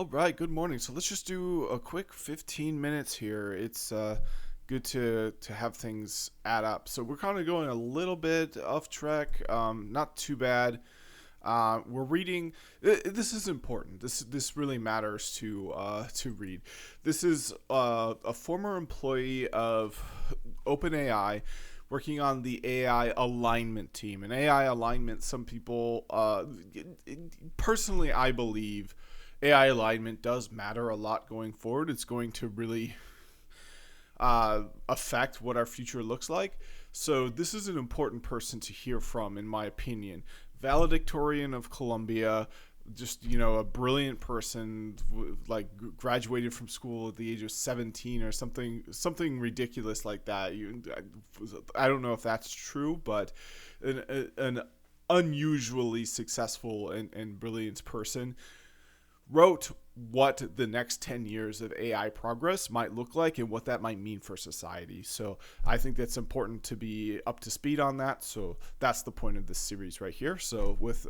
All right, good morning. So let's just do a quick 15 minutes here. It's good to have things add up. So we're kind of going a little bit off track, not too bad. We're reading. This is important. This really matters to read. This is a former employee of OpenAI working on the AI alignment team. And AI alignment, some people, personally, I believe AI alignment does matter a lot going forward. It's going to really affect what our future looks like. So this is an important person to hear from, in my opinion. Valedictorian of Columbia, just a brilliant person, like graduated from school at the age of 17 or something ridiculous like that. I don't know if that's true, but an unusually successful and brilliant person wrote what the next 10 years of AI progress might look like and what that might mean for society. So I think that's important to be up to speed on that. So that's the point of this series right here. So with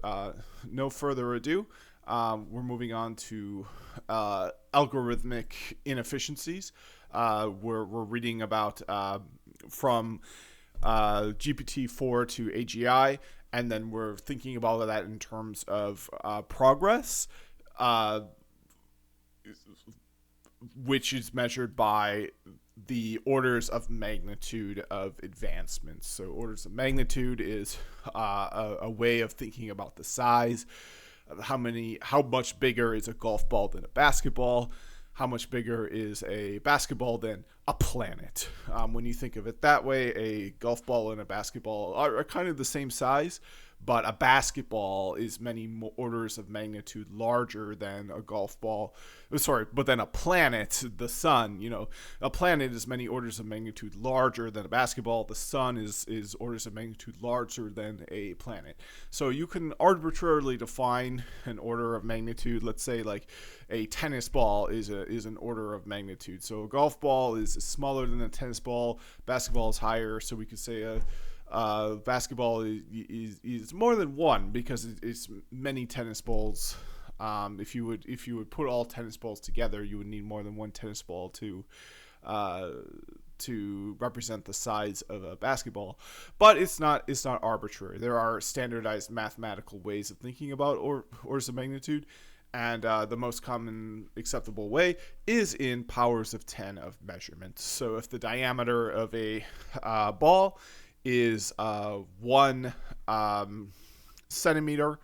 no further ado, we're moving on to algorithmic inefficiencies. We're reading about from GPT-4 to AGI, and then we're thinking about that in terms of progress, which is measured by the orders of magnitude of advancements. So orders of magnitude is a way of thinking about the size. How much bigger is a golf ball than a basketball? How much bigger is a basketball than a planet? When you think of it that way, a golf ball and a basketball are kind of the same size, but a basketball is many more orders of magnitude larger than a golf ball. Sorry, but then a planet, the sun, a planet is many orders of magnitude larger than a basketball. The sun is orders of magnitude larger than a planet. So you can arbitrarily define an order of magnitude. Let's say like a tennis ball is an order of magnitude. So a golf ball is smaller than a tennis ball. Basketball is higher. So we could say basketball is more than one because it's many tennis balls. If you would put all tennis balls together, you would need more than one tennis ball to represent the size of a basketball. But it's not arbitrary. There are standardized mathematical ways of thinking about orders of magnitude. And the most common acceptable way is in powers of 10 of measurement. So if the diameter of a ball is 1 centimeter,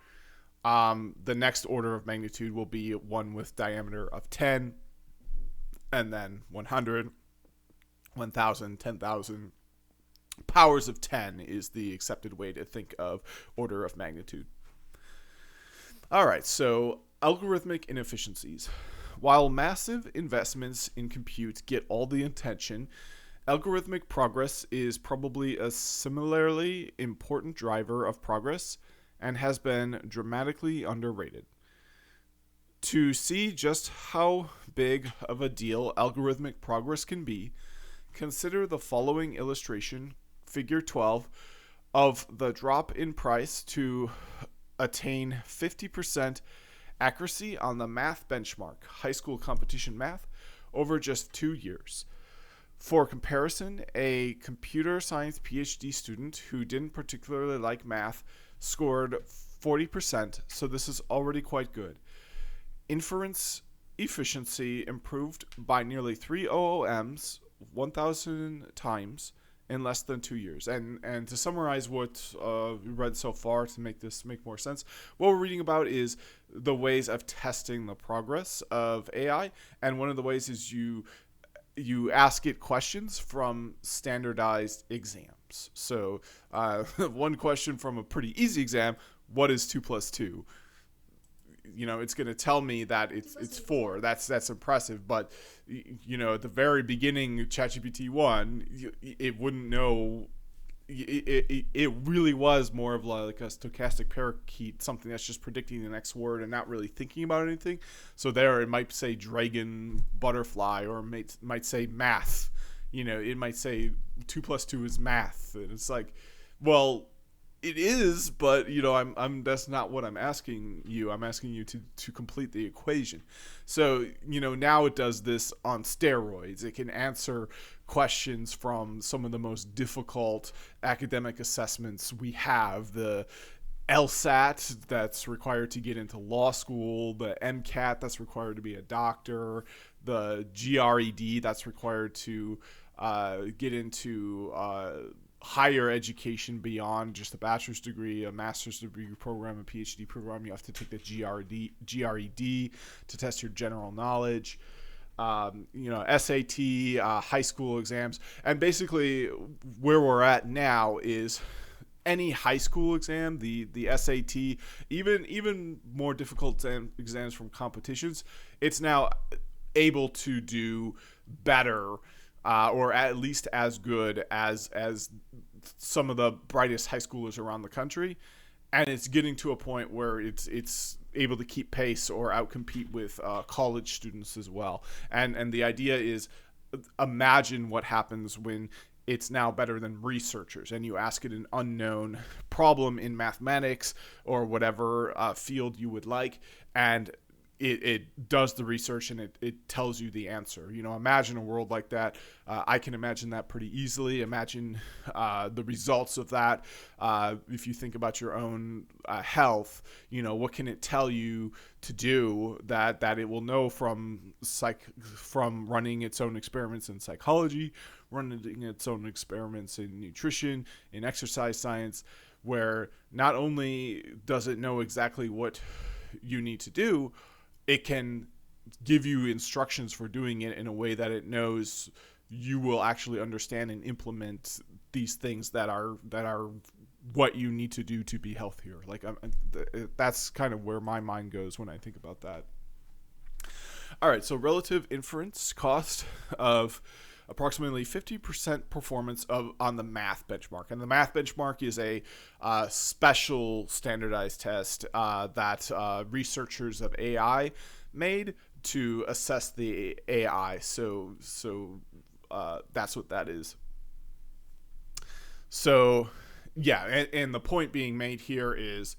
the next order of magnitude will be one with diameter of 10, and then 100, 1,000, 10,000. Powers of 10 is the accepted way to think of order of magnitude. All right, so algorithmic inefficiencies. While massive investments in compute get all the attention, algorithmic progress is probably a similarly important driver of progress and has been dramatically underrated. To see just how big of a deal algorithmic progress can be, consider the following illustration, figure 12, of the drop in price to attain 50% accuracy on the math benchmark, high school competition math, over just 2 years. For comparison, a computer science PhD student who didn't particularly like math scored 40%, so this is already quite good. Inference efficiency improved by nearly 3 OOMs, 1,000 times, in less than 2 years. And to summarize what we read so far, to make this make more sense, what we're reading about is the ways of testing the progress of AI, and one of the ways is you ask it questions from standardized exams. So one question from a pretty easy exam: what is 2 plus 2? It's going to tell me that it's 4. That's impressive. But at the very beginning, ChatGPT 1, it wouldn't know. It really was more of like a stochastic parakeet, something that's just predicting the next word and not really thinking about anything. So there, it might say dragon, butterfly, or it might say math. It might say 2 plus 2 is math. And it's like, well, It is, but I'm that's not what I'm asking you. I'm asking you to complete the equation. So, now it does this on steroids. It can answer questions from some of the most difficult academic assessments we have. The LSAT that's required to get into law school, the MCAT that's required to be a doctor, the GRED that's required to get into higher education beyond just a bachelor's degree, a master's degree program, a PhD program. You have to take the GRED to test your general knowledge. SAT, high school exams, and basically where we're at now is any high school exam, the SAT, even more difficult exams from competitions, it's now able to do better or at least as good as some of the brightest high schoolers around the country, and it's getting to a point where it's able to keep pace or outcompete with college students as well. And the idea is, imagine what happens when it's now better than researchers, and you ask it an unknown problem in mathematics or whatever field you would like, and it does the research and it tells you the answer. Imagine a world like that. I can imagine that pretty easily. Imagine the results of that. If you think about your own health, what can it tell you to do that it will know from running its own experiments in psychology, running its own experiments in nutrition, in exercise science, where not only does it know exactly what you need to do, it can give you instructions for doing it in a way that it knows you will actually understand and implement these things that are what you need to do to be healthier. That's kind of where my mind goes when I think about that. All right, so relative inference cost of approximately 50% performance on the math benchmark. And the math benchmark is a special standardized test that researchers of AI made to assess the AI. So that's what that is. So, yeah, and the point being made here is,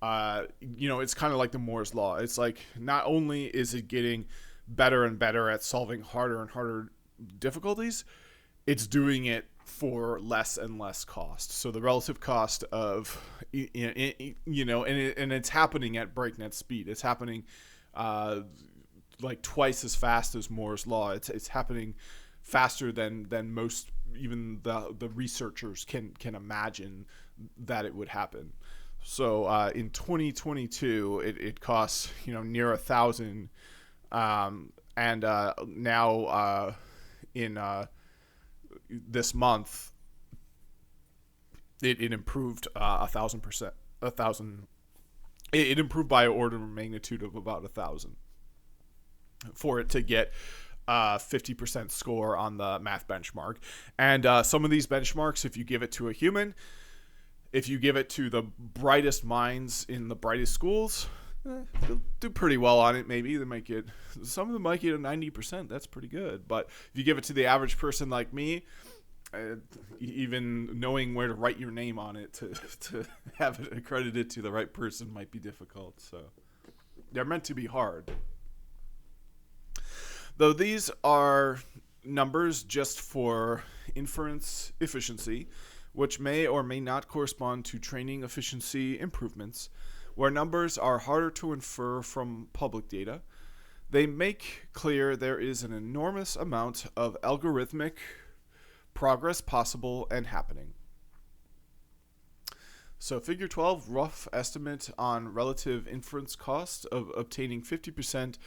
it's kind of like the Moore's Law. It's like, not only is it getting better and better at solving harder and harder difficulties, it's doing it for less and less cost. So the relative cost of, and it's happening at breakneck speed. It's happening like twice as fast as Moore's Law. It's happening faster than most, even the researchers can imagine that it would happen. So in 2022, it costs near 1,000, and now in this month, it improved 1,000%. 1,000. It improved by an order of magnitude of about 1,000 for it to get 50% score on the math benchmark. And some of these benchmarks, if you give it to a human, if you give it to the brightest minds in the brightest schools, they'll do pretty well on it. Maybe some of them might get a 90%. That's pretty good. But if you give it to the average person like me, even knowing where to write your name on it to have it accredited to the right person might be difficult. So they're meant to be hard. Though these are numbers just for inference efficiency, which may or may not correspond to training efficiency improvements, where numbers are harder to infer from public data, they make clear there is an enormous amount of algorithmic progress possible and happening. So figure 12, rough estimate on relative inference cost of obtaining 50%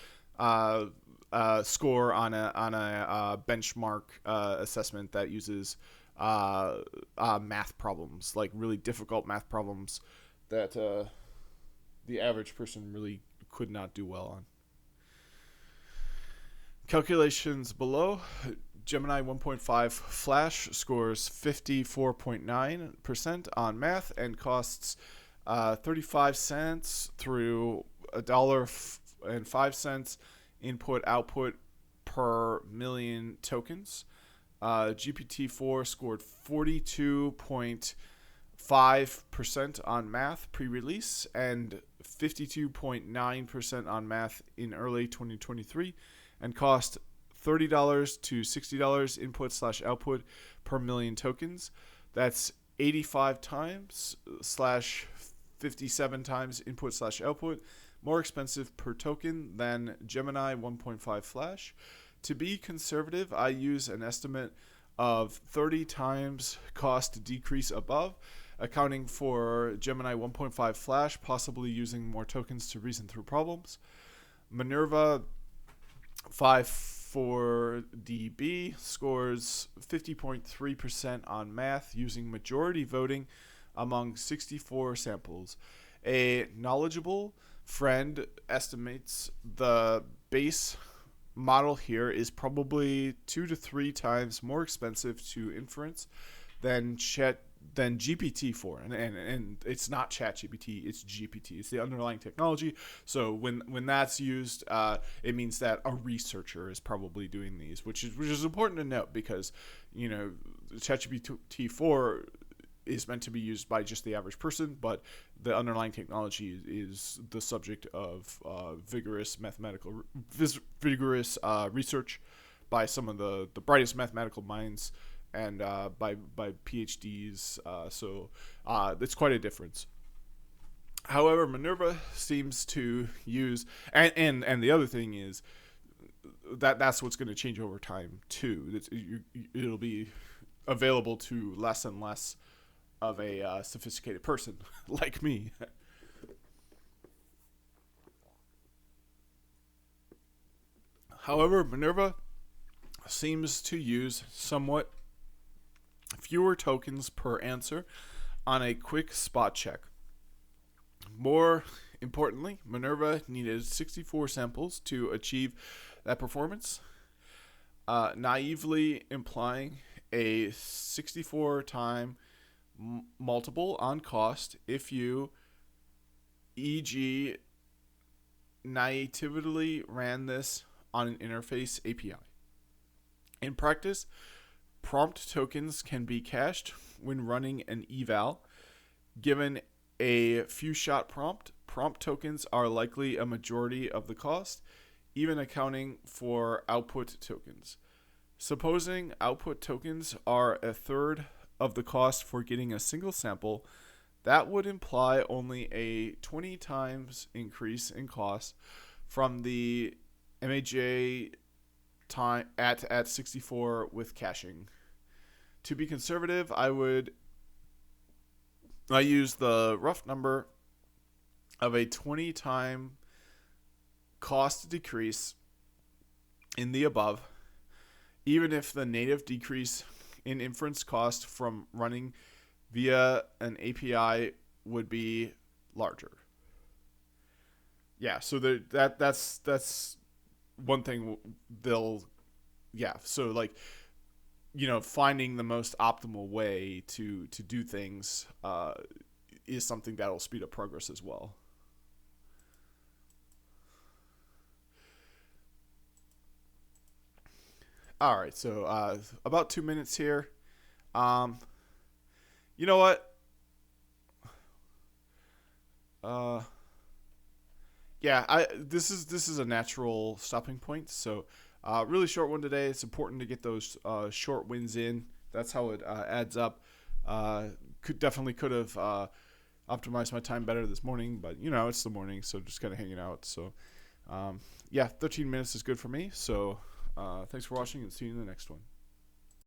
score on a benchmark assessment that uses math problems, like really difficult math problems that the average person really could not do well on. Calculations below. Gemini 1.5 Flash scores 54.9% on math and costs 35 cents through $1.05 input-output per million tokens. GPT-4 scored 42.5 5% on math pre-release and 52.9% on math in early 2023, and cost $30 to $60 input/output per million tokens. That's 85 times slash 57 times input/output more expensive per token than Gemini 1.5 Flash. To be conservative, I use an estimate of 30 times cost decrease above, accounting for Gemini 1.5 Flash, possibly using more tokens to reason through problems. Minerva 54DB scores 50.3% on math using majority voting among 64 samples. A knowledgeable friend estimates the base model here is probably 2 to 3 times more expensive to inference than GPT-4, and it's not ChatGPT, it's GPT. It's the underlying technology. So when that's used, it means that a researcher is probably doing these, which is important to note, because ChatGPT-4 is meant to be used by just the average person, but the underlying technology is the subject of vigorous research by some of the brightest mathematical minds, and by PhDs. So it's quite a difference. However, Minerva seems to use, and the other thing is that's what's going to change over time too. It'll be available to less and less of a sophisticated person like me. However, Minerva seems to use somewhat fewer tokens per answer on a quick spot check. More importantly, Minerva needed 64 samples to achieve that performance, naively implying a 64-time multiple on cost if you, e.g., naively ran this on an interface API. In practice, prompt tokens can be cached when running an eval. Given a few-shot prompt tokens are likely a majority of the cost, even accounting for output tokens. Supposing output tokens are a third of the cost for getting a single sample, that would imply only a 20 times increase in cost from the MAJ time at 64 with caching. To be conservative, I use the rough number of a 20 time cost decrease in the above, even if the native decrease in inference cost from running via an API would be larger. Yeah, so that's one thing so finding the most optimal way to do things is something that'll speed up progress as well. All right, so about 2 minutes here. You know what? This is a natural stopping point. So, really short one today. It's important to get those short wins in. That's how it adds up. Could have optimized my time better this morning, but it's the morning, so just kind of hanging out. So, 13 minutes is good for me. So, thanks for watching, and see you in the next one.